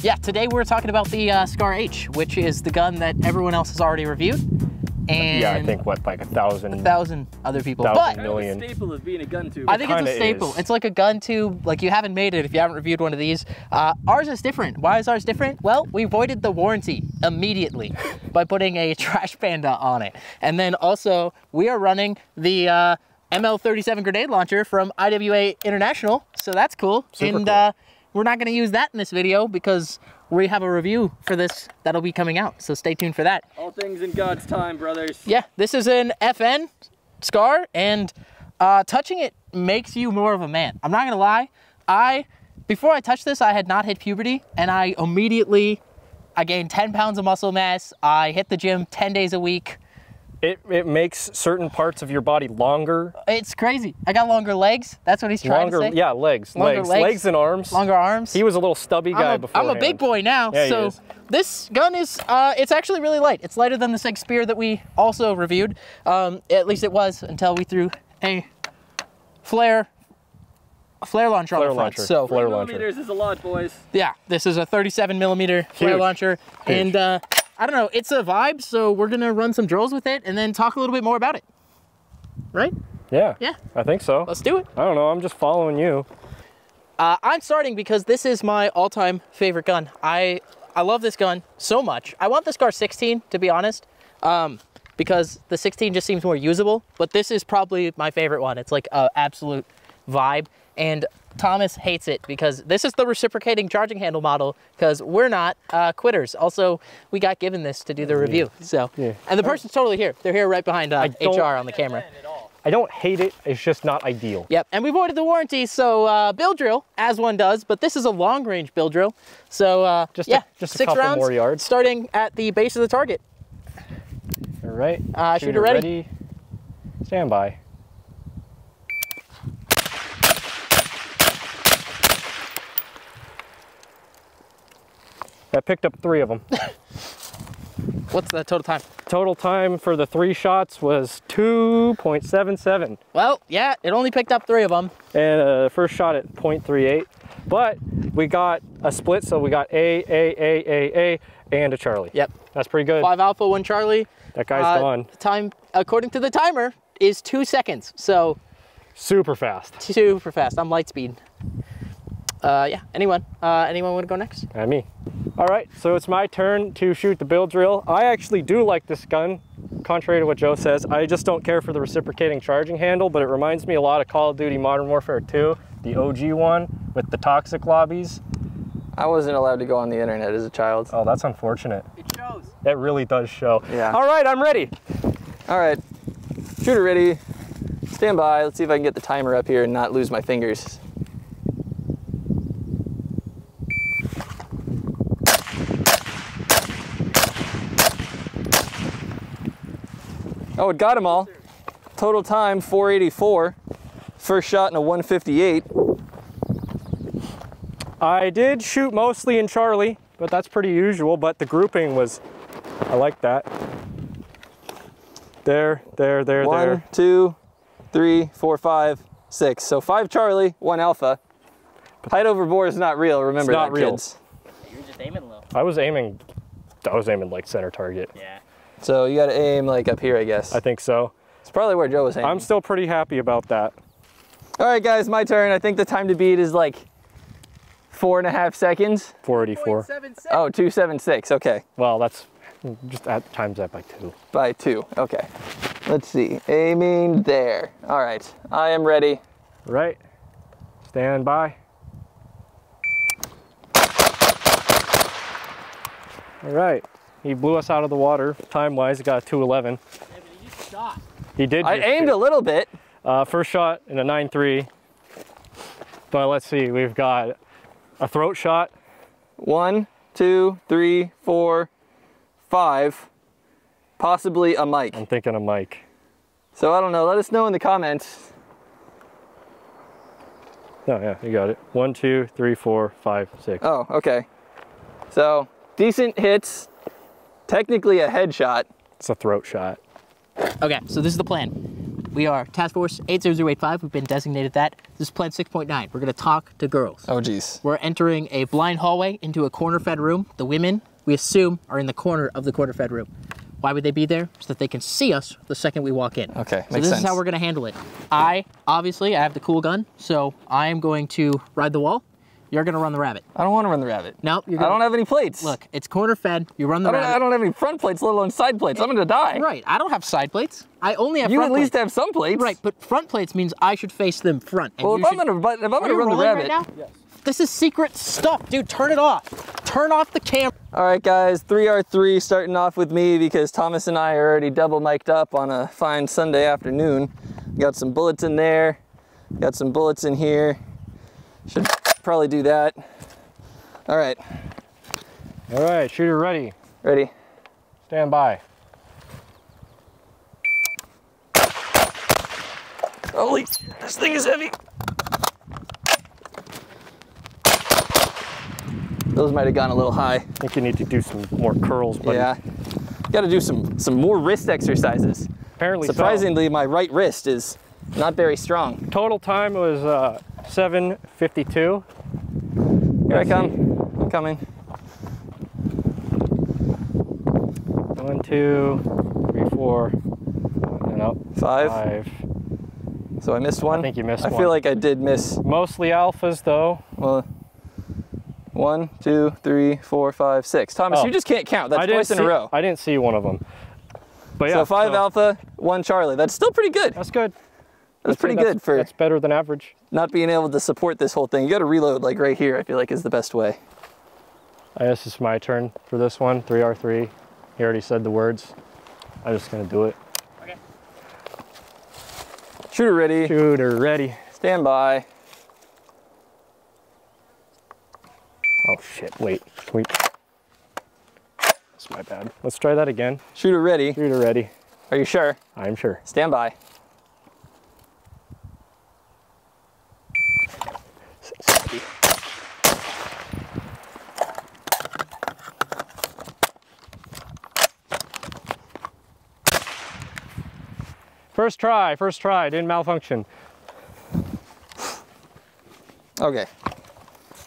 Yeah, today we're talking about the Scar H, which is the gun that everyone else has already reviewed. And yeah, I think what, like 1,000 other people. 1,000 million. Kind of a staple of being a gun tube. I think it's a staple. It's like a gun tube. Like, you haven't made it if you haven't reviewed one of these. Ours is different. Why is ours different? Well, we voided the warranty immediately by putting a Trash Panda on it. And then also, we are running the ML37 grenade launcher from IWA International. So that's cool. Super cool. We're not going to use that in this video because we have a review for this that'll be coming out. So stay tuned for that. All things in God's time, brothers. Yeah, this is an FN Scar, and touching it makes you more of a man. I'm not going to lie. Before I touched this, I had not hit puberty, and I gained 10 pounds of muscle mass. I hit the gym 10 days a week. It makes certain parts of your body longer. It's crazy. I got longer legs. That's what he's trying to say. Yeah, legs and arms. Longer arms. He was a little stubby guy before. I'm a big boy now. Yeah, so this gun is, it's actually really light. It's lighter than the Sig Spear that we also reviewed. At least it was until we threw a flare launcher on the front. So flare millimeters is a lot, boys. Yeah, this is a 37 millimeter flare launcher. Huge. And I don't know, it's a vibe, so we're gonna run some drills with it and then talk a little bit more about it. Right? Yeah. Yeah. I think so. Let's do it. I don't know, I'm just following you. I'm starting because this is my all-time favorite gun. I love this gun so much. I want the Scar 16, to be honest, because the 16 just seems more usable, but this is probably my favorite one. It's like an absolute vibe. And Thomas hates it because this is the reciprocating charging handle model, because we're not quitters. Also, we got given this to do the review. So, and the person's totally here. They're here right behind HR on the camera. I don't hate it, it's just not ideal. Yep, and we voided the warranty, so build drill, as one does, but this is a long range build drill. So just a 6 couple rounds more yards. Starting at the base of the target. All right, shooter ready. Stand by. I picked up 3 of them. What's the total time? Total time for the 3 shots was 2.77. Well, yeah, it only picked up 3 of them. And first shot at 0.38. But we got a split, so we got A, and a Charlie. Yep. That's pretty good. 5 Alpha, 1 Charlie. That guy's gone. Time, according to the timer, is 2 seconds. So super fast. Super fast. I'm light speed. Yeah, anyone want to go next? Me. All right, so it's my turn to shoot the build drill. I actually do like this gun, contrary to what Joe says. I just don't care for the reciprocating charging handle, but it reminds me a lot of Call of Duty Modern Warfare 2, the OG one with the toxic lobbies. I wasn't allowed to go on the internet as a child. Oh, that's unfortunate. It shows. It really does show. Yeah. All right, I'm ready. All right, shooter ready. Stand by. Let's see if I can get the timer up here and not lose my fingers. Oh, it got them all. Total time 484. First shot in a 158. I did shoot mostly in Charlie, but that's pretty usual, but the grouping was, I like that. There. 1, 2, 3, 4, 5, 6. So 5 Charlie, 1 Alpha. Height over bore is not real, remember that, kids. You were just aiming low. I was aiming like center target. Yeah. So you gotta aim like up here, I guess. I think so. It's probably where Joe was aiming. I'm still pretty happy about that. All right, guys, my turn. I think the time to beat is like 4.5 seconds. 484. 2.76. Oh, 276, okay. Well, that's just times that by 2. By 2, okay. Let's see, aiming there. All right, I am ready. Right, stand by. All right, he blew us out of the water. Time-wise, he got a 211. Yeah, but he just shot. He did. I aimed a little bit. First shot in a 9.3. But let's see, we've got a throat shot. 1, 2, 3, 4, 5. Possibly a mic. I'm thinking a mic. So I don't know, let us know in the comments. Oh yeah, you got it. 1, 2, 3, 4, 5, 6. Oh, okay. So decent hits, technically a headshot. It's a throat shot. Okay, so this is the plan. We are Task Force 80085. We've been designated that. This is Plan 6.9. We're going to talk to girls. Oh, geez. We're entering a blind hallway into a corner-fed room. The women, we assume, are in the corner of the corner-fed room. Why would they be there? So that they can see us the second we walk in. Okay, so this is how we're going to handle it. Obviously, I have the cool gun, so I am going to ride the wall. You're going to run the rabbit. I don't want to run the rabbit. No, I don't have any plates. Look, it's corner-fed. You run the rabbit. I don't have any front plates, let alone side plates. I'm going to die. Right. I don't have side plates. I only have you front plates. You at least have some plates. Right, but front plates means I should face them front. And well, if I'm going to run the rabbit. Right now? Yes. This is secret stuff, dude. Turn it off. Turn off the camera. All right, guys, 3R3 starting off with me because Thomas and I are already double mic'd up on a fine Sunday afternoon. Got some bullets in there. Got some bullets in here. Should probably do that. All right. All right, shooter ready. Ready. Stand by. Holy, this thing is heavy. Those might have gone a little high. I think you need to do some more curls, buddy. Yeah. Got to do some more wrist exercises. Apparently surprisingly, my right wrist is not very strong. Total time was 7:52. Here I come. I'm coming. 1, 2, 3, 4. No, 5. So I missed one. I think you missed one. I feel like I did miss. Mostly alphas, though. Well, 1, 2, 3, 4, 5, 6. Thomas, you just can't count. That's twice in a row. I didn't see one of them. But yeah. So 5 alpha, 1 Charlie. That's still pretty good. That's good. That's pretty good for. That's better than average. Not being able to support this whole thing. You got to reload like right here. I feel like is the best way. I guess it's my turn for this one. 3R3. He already said the words. I'm just gonna do it. Okay. Shooter ready. Shooter ready. Stand by. Oh shit, wait. That's my bad. Let's try that again. Shooter ready. Shooter ready. Are you sure? I'm sure. Stand by. First try, didn't malfunction. Okay.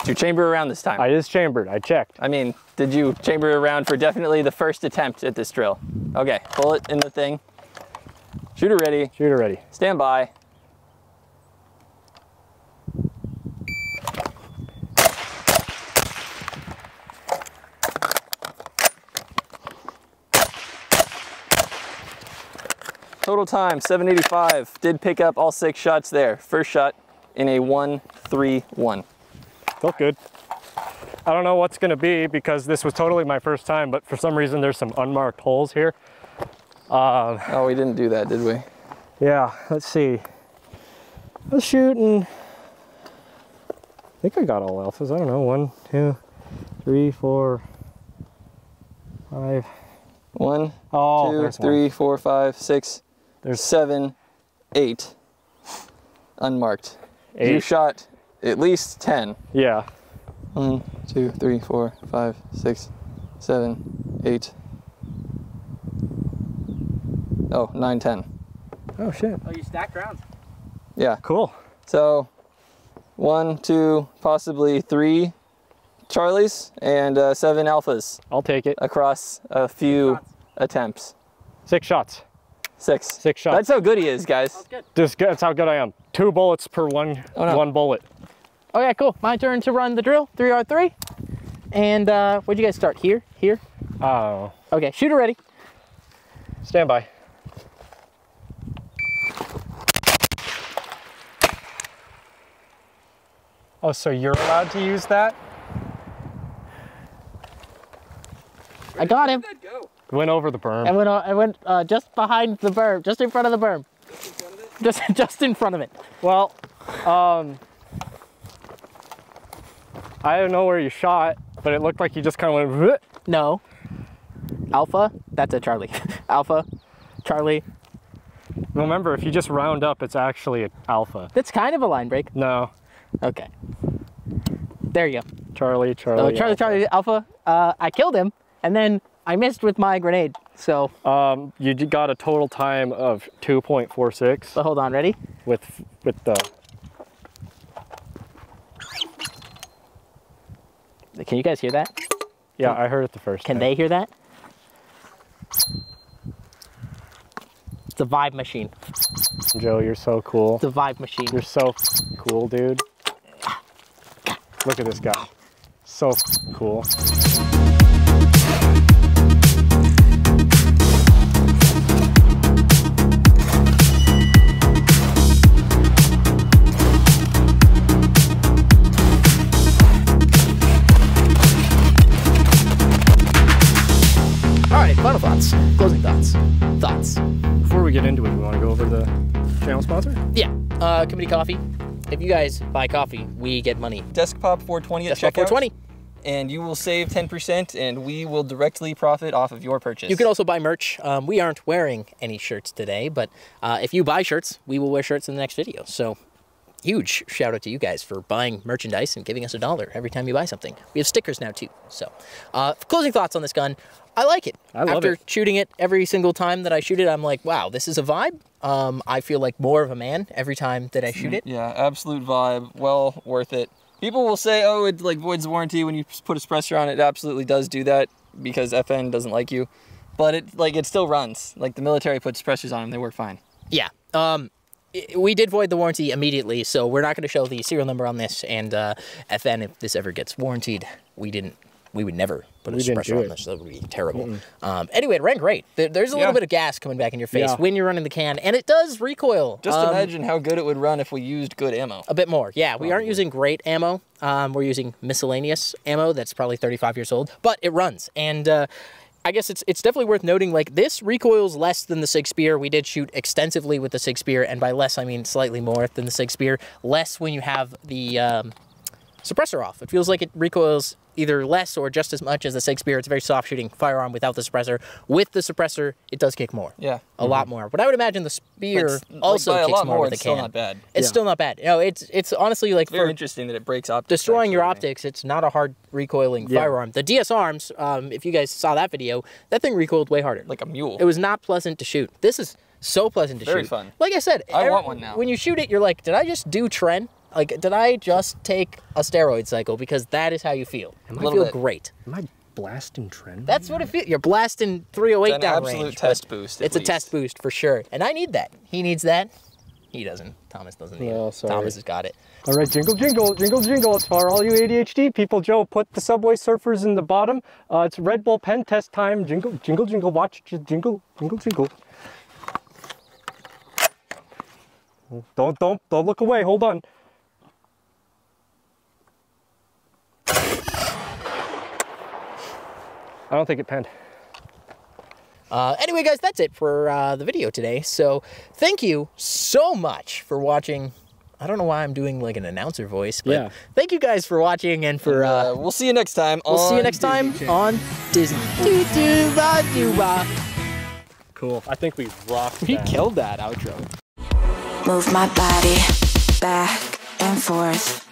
Did you chamber around this time? I just chambered, I checked. I mean, did you chamber around for definitely the first attempt at this drill? Okay, bullet in the thing. Shooter ready. Shooter ready. Stand by. Total time, 785. Did pick up all 6 shots there. First shot in a 1-3-1. Felt good. I don't know what's gonna be because this was totally my first time, but for some reason there's some unmarked holes here. Oh, we didn't do that, did we? Yeah, let's see. I was shooting, I think I got all alphas. I don't know, 1, 2, 3, 4, 5. 1, Oh, 2, there's 3, one. 4, 5, 6, There's 7, 8. Unmarked. 8. You shot at least 10. Yeah. 1, 2, 3, 4, 5, 6, 7, 8. Oh, 9, 10. Oh shit. Oh, you stacked rounds. Yeah. Cool. So 1, 2, possibly 3 Charlies and 7 alphas I'll take it. across a few attempts. 6 shots. 6. 6 shots. That's how good he is, guys. That's how good I am. 2 bullets per one bullet. Okay, cool. My turn to run the drill. 3R3. And where'd you guys start? Here? Here? Oh. Okay, shooter ready. Stand by. Oh, so you're allowed to use that? I got him. Went over the berm. I went just behind the berm, just in front of the berm. Just in front of it. Well, I don't know where you shot, but it looked like you just kind of went. No. Alpha, that's a Charlie. Alpha, Charlie. Remember, if you just round up, it's actually an alpha. That's kind of a line break. No. Okay. There you go. Charlie, So Charlie, Alpha. I killed him, and then I missed with my grenade. So you got a total time of 2.46. but hold on, ready? With the. Can you guys hear that? Yeah, I heard it the first Can time. they hear that? It's a vibe machine. Joe, you're so cool. It's a vibe machine. You're so cool, dude. Look at this guy. So cool. All right, final thoughts, closing thoughts. Before we get into it, we want to go over the channel sponsor? Yeah, Committee Coffee. If you guys buy coffee, we get money. Desk Pop 420 at That's about checkout. 420. And you will save 10% and we will directly profit off of your purchase. You can also buy merch. We aren't wearing any shirts today, but if you buy shirts, we will wear shirts in the next video. So huge shout out to you guys for buying merchandise and giving us $1 every time you buy something. We have stickers now too. So closing thoughts on this gun. I like it. I love After it. shooting it every single time that I shoot it, I'm like, wow, this is a vibe. I feel like more of a man every time that I shoot it. Yeah, absolute vibe. Well worth it. People will say, oh, it like voids the warranty when you put a suppressor on it. It absolutely does do that because FN doesn't like you. But it still runs. Like the military puts suppressors on them, they work fine. Yeah. We did void the warranty immediately, so we're not going to show the serial number on this. And FN, if this ever gets warrantied, we would never put a suppressor on this. That would be terrible. Anyway, it ran great. There's a little bit of gas coming back in your face when you're running the can, and it does recoil. Just imagine how good it would run if we used good ammo. A bit more. Yeah, we aren't using great ammo. We're using miscellaneous ammo that's probably 35 years old, but it runs. And I guess it's definitely worth noting, like, this recoils less than the Sig Spear. We did shoot extensively with the Sig Spear, and by less, I mean slightly more than the Sig Spear. Less when you have the suppressor off. It feels like it recoils either less or just as much as the Sig Spear. It's a very soft shooting firearm without the suppressor. With the suppressor, it does kick more. Yeah. A lot more. But I would imagine the Spear also kicks more with the can. It's still not bad. It's still not bad. You know, it's honestly like very interesting that it breaks optics. Destroying your optics, it's not a hard recoiling firearm. The DS Arms, if you guys saw that video, that thing recoiled way harder. Like a mule. It was not pleasant to shoot. This is so pleasant to shoot. Very fun. Like I said, I want one now. When you shoot it, you're like, did I just do Tren? Like, did I just take a steroid cycle? Because that is how you feel. You feel great. Am I blasting Tren? That's what it feels. You're blasting 308 down range. It's an absolute test boost. It's a test boost for sure. And I need that. He needs that. He doesn't. Thomas doesn't need it. Sorry. Thomas has got it. All right, jingle, jingle, jingle, jingle. It's for all you ADHD people. Joe, put the Subway Surfers in the bottom. It's Red Bull pen test time. Jingle, jingle, jingle. Watch, just jingle, jingle, jingle. Don't look away. Hold on. I don't think it penned. Anyway, guys, that's it for the video today. So thank you so much for watching. I don't know why I'm doing like an announcer voice, but thank you guys for watching and for... we'll see you next time on Disney. Cool. I think we rocked We that. killed that outro. Move my body back and forth.